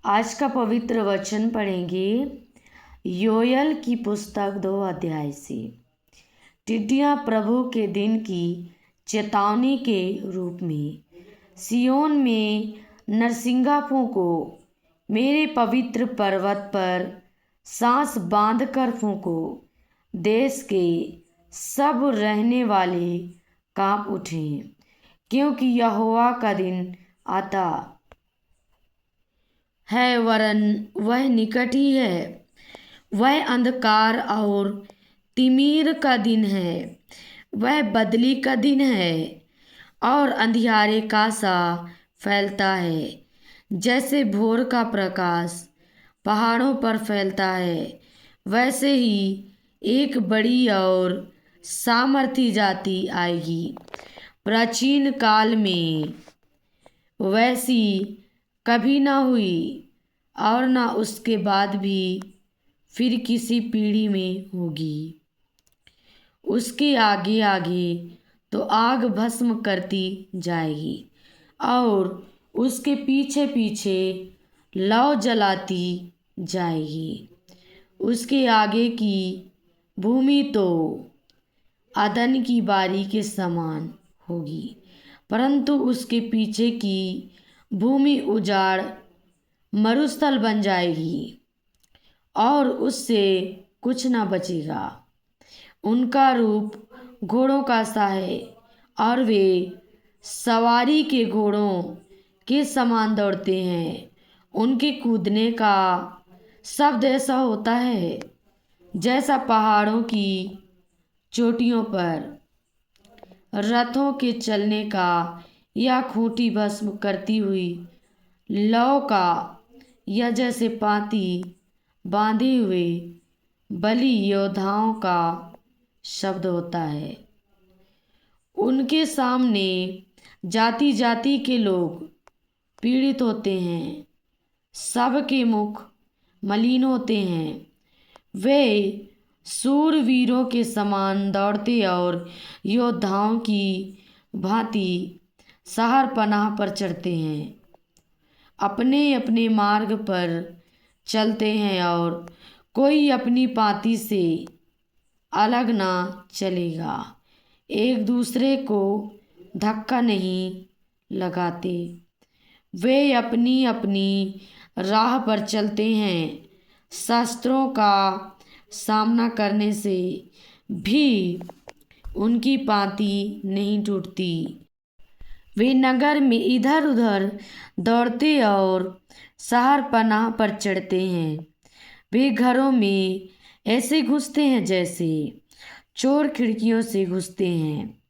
आज का पवित्र वचन पढ़ेंगे योएल की पुस्तक 2 अध्याय से। टिड्डियाँ प्रभु के दिन की चेतावनी के रूप में। सियोन में नरसिंगा फूंको, मेरे पवित्र पर्वत पर सांस बांध कर फूंको। देश के सब रहने वाले कांप उठें, क्योंकि यहोवा का दिन आता है, वरन वह निकट ही है। वह अंधकार और तिमीर का दिन है, वह बदली का दिन है और अंधियारे का सा फैलता है। जैसे भोर का प्रकाश पहाड़ों पर फैलता है, वैसे ही एक बड़ी और सामर्थी जाति आएगी। प्राचीन काल में वैसी कभी ना हुई और ना उसके बाद भी फिर किसी पीढ़ी में होगी। उसके आगे आगे तो आग भस्म करती जाएगी और उसके पीछे पीछे लौ जलाती जाएगी। उसके आगे की भूमि तो अदन की बारी के समान होगी, परंतु उसके पीछे की भूमि उजाड़ मरुस्थल बन जाएगी और उससे कुछ न बचेगा। उनका रूप घोड़ों का सा है और वे सवारी के घोड़ों के समान दौड़ते हैं। उनके कूदने का शब्द ऐसा होता है जैसा पहाड़ों की चोटियों पर रथों के चलने का या खूंटी भस्म करती हुई लौ का, या जैसे पाती बांधे हुए बलि योद्धाओं का शब्द होता है। उनके सामने जाति जाति के लोग पीड़ित होते हैं, सबके मुख मलिन होते हैं। वे शूरवीरों के समान दौड़ते और योद्धाओं की भांति शहर पनाह पर चढ़ते हैं। अपने अपने मार्ग पर चलते हैं और कोई अपनी पाती से अलग ना चलेगा। एक दूसरे को धक्का नहीं लगाते। वे अपनी अपनी राह पर चलते हैं। शस्त्रों का सामना करने से भी उनकी पाती नहीं टूटती। वे नगर में इधर उधर दौड़ते और शहर पनाह पर चढ़ते हैं। वे घरों में ऐसे घुसते हैं जैसे चोर खिड़कियों से घुसते हैं।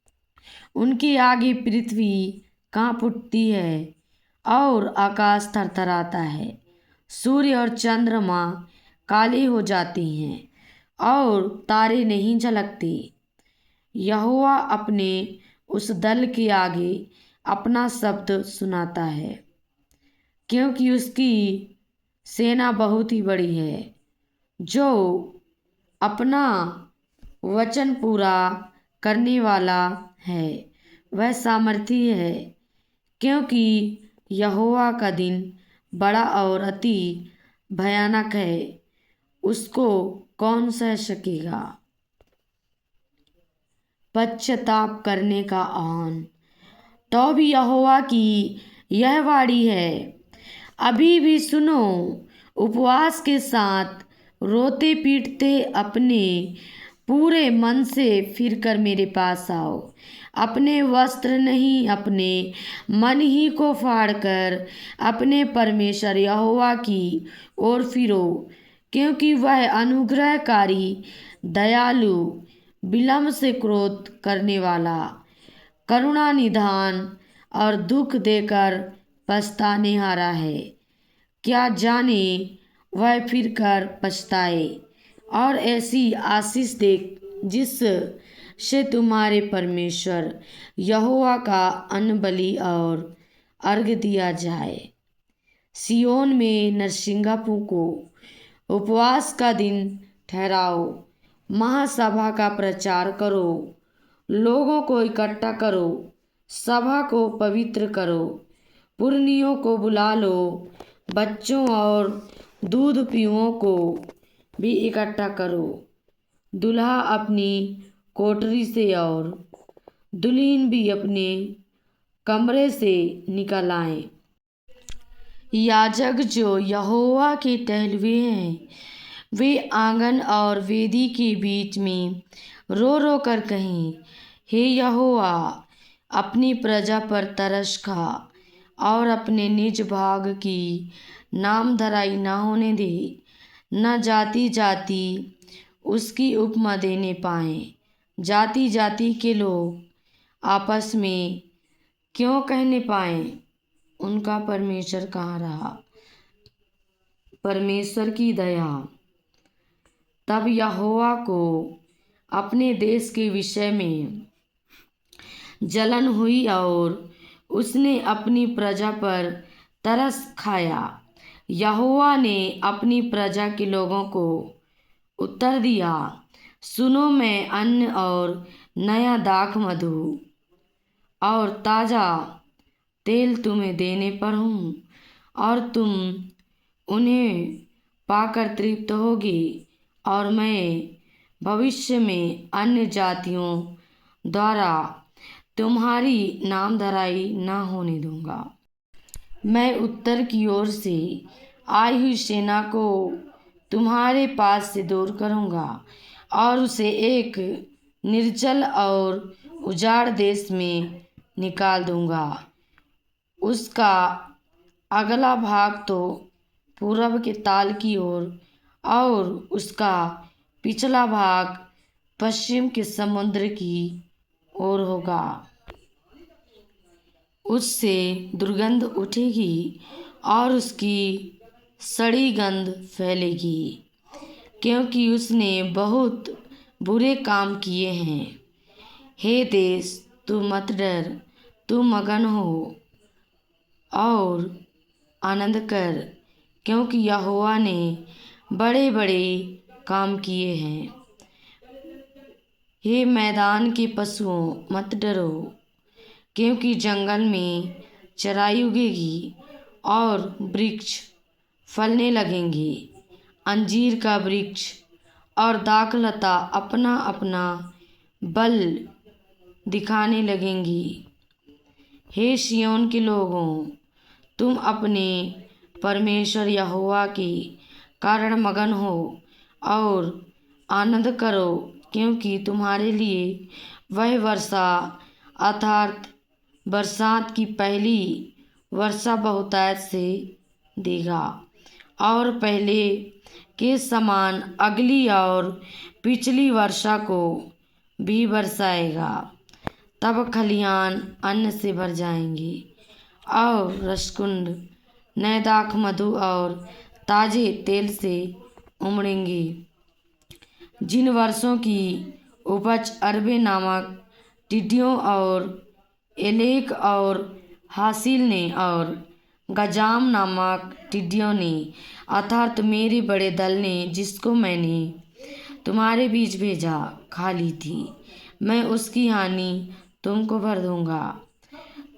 उनके आगे पृथ्वी कांप उठती है और आकाश थरथराता है। सूर्य और चंद्रमा काले हो जाते हैं और तारे नहीं झलकते। यहोवा अपने उस दल के आगे अपना शब्द सुनाता है, क्योंकि उसकी सेना बहुत ही बड़ी है। जो अपना वचन पूरा करने वाला है वह सामर्थी है, क्योंकि यहोवा का दिन बड़ा और अति भयानक है, उसको कौन सह सकेगा। पश्चाताप करने का आह्वान। तो भी यहोवा की यह वाणी है, अभी भी सुनो, उपवास के साथ रोते पीटते अपने पूरे मन से फिरकर मेरे पास आओ। अपने वस्त्र नहीं, अपने मन ही को फाड़कर अपने परमेश्वर यहोवा की ओर फिरो, क्योंकि वह अनुग्रहकारी, दयालु, विलम्ब से क्रोध करने वाला, करुणा निधान और दुख देकर पछताने हारा है। क्या जाने वह फिर कर पछताए और ऐसी आशीष दे जिस से तुम्हारे परमेश्वर यहोवा का अन्न बलि और अर्घ दिया जाए। सियोन में नरसिंगा फूंको, उपवास का दिन ठहराओ, महासभा का प्रचार करो, लोगों को इकट्ठा करो, सभा को पवित्र करो, पुरनियों को बुला लो, बच्चों और दूध पीओं को भी इकट्ठा करो। दूल्हा अपनी कोठरी से और दुल्हन भी अपने कमरे से निकल आए। याजक जो यहोवा के टहलुए हैं, वे आंगन और वेदी के बीच में रो रो कर कहें, हे यहोवा, अपनी प्रजा पर तरस खा और अपने निज भाग की नामधराई न होने दे, न जाति जाति उसकी उपमा देने पाए। जाति जाति के लोग आपस में क्यों कहने पाए, उनका परमेश्वर कहाँ रहा। परमेश्वर की दया। तब यहोवा को अपने देश के विषय में जलन हुई और उसने अपनी प्रजा पर तरस खाया। यहोवा ने अपनी प्रजा के लोगों को उत्तर दिया, सुनो, मैं अन्न और नया दाख मधु और ताज़ा तेल तुम्हें देने पर हूँ, और तुम उन्हें पाकर तृप्त होगी, और मैं भविष्य में अन्य जातियों द्वारा तुम्हारी नामधराई न होने दूंगा। मैं उत्तर की ओर से आई हुई सेना को तुम्हारे पास से दूर करूंगा और उसे एक निर्जल और उजाड़ देश में निकाल दूंगा। उसका अगला भाग तो पूरब के ताल की ओर और उसका पिछला भाग पश्चिम के समुद्र की ओर होगा। उससे दुर्गंध उठेगी और उसकी सड़ी गंध फैलेगी, क्योंकि उसने बहुत बुरे काम किए हैं। हे देश, तू मत डर, तू मगन हो और आनंद कर, क्योंकि यहोवा ने बड़े बड़े काम किए हैं। हे मैदान के पशुओं, मत डरो, क्योंकि जंगल में चराई उगेगी और वृक्ष फलने लगेंगे। अंजीर का वृक्ष और दाखलता अपना अपना बल दिखाने लगेंगी। हे सिय्योन के लोगों, तुम अपने परमेश्वर यहोवा के कारण मगन हो और आनंद करो, क्योंकि तुम्हारे लिए वह वर्षा अर्थात बरसात की पहली वर्षा बहुतायत से देगा और पहले के समान अगली और पिछली वर्षा को भी बरसाएगा। तब खलिहान अन्न से भर जाएंगे और रसकुंड नए दाख मधु और ताजे तेल से उमड़ेंगे। जिन वर्षों की उपज अरबे नामक टिड्डियों और एलेक और हासिल ने और गजाम नामक टिड्डियों ने अर्थात मेरे बड़े दल ने, जिसको मैंने तुम्हारे बीच भेजा, खा ली थी, मैं उसकी हानि तुमको भर दूंगा।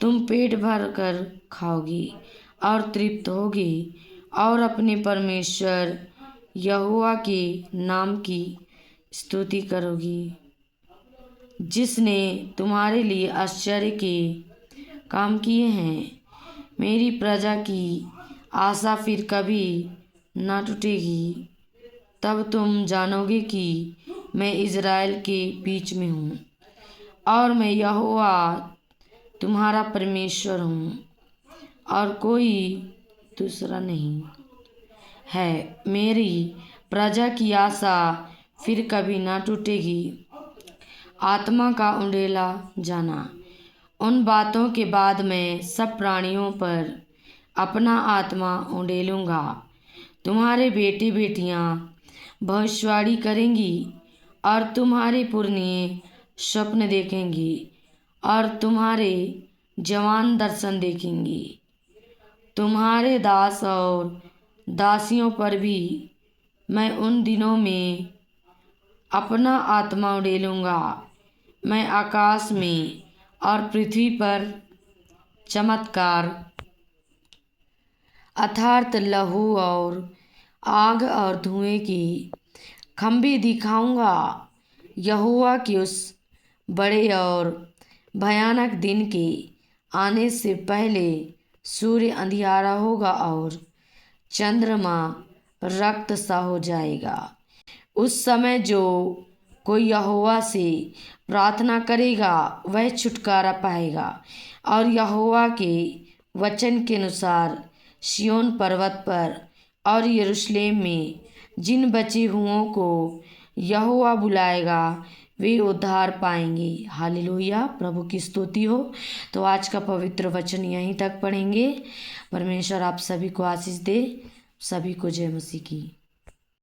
तुम पेट भर कर खाओगी और तृप्त होगी और अपने परमेश्वर यहोवा के नाम की स्तुति करोगी, जिसने तुम्हारे लिए आश्चर्य के काम किए हैं। मेरी प्रजा की आशा फिर कभी ना टूटेगी। तब तुम जानोगे कि मैं इज़राइल के बीच में हूँ और मैं यहोवा तुम्हारा परमेश्वर हूँ और कोई दूसरा नहीं है। मेरी प्रजा की आशा फिर कभी ना टूटेगी। आत्मा का उंडेला जाना। उन बातों के बाद मैं सब प्राणियों पर अपना आत्मा उंडेलूँगा। तुम्हारे बेटे बेटियां भविष्यवाणी करेंगी और तुम्हारे पुरनिये स्वप्न देखेंगी और तुम्हारे जवान दर्शन देखेंगी। तुम्हारे दास और दासियों पर भी मैं उन दिनों में अपना आत्मा उड़ेलूँगा। मैं आकाश में और पृथ्वी पर चमत्कार अर्थात लहू और आग और धुएं की खंबी दिखाऊंगा। यहोवा के उस बड़े और भयानक दिन के आने से पहले सूर्य अंधियारा होगा और चंद्रमा रक्त सा हो जाएगा। उस समय जो कोई यहोवा से प्रार्थना करेगा वह छुटकारा पाएगा और यहोवा के वचन के अनुसार सिय्योन पर्वत पर और यरूशलेम में जिन बचे हुओं को यहोवा बुलाएगा वे उद्धार पाएंगे। हालेलुया, प्रभु की स्तुति हो। तो आज का पवित्र वचन यहीं तक पढ़ेंगे। परमेश्वर आप सभी को आशीष दे। सभी को जय मसीह की।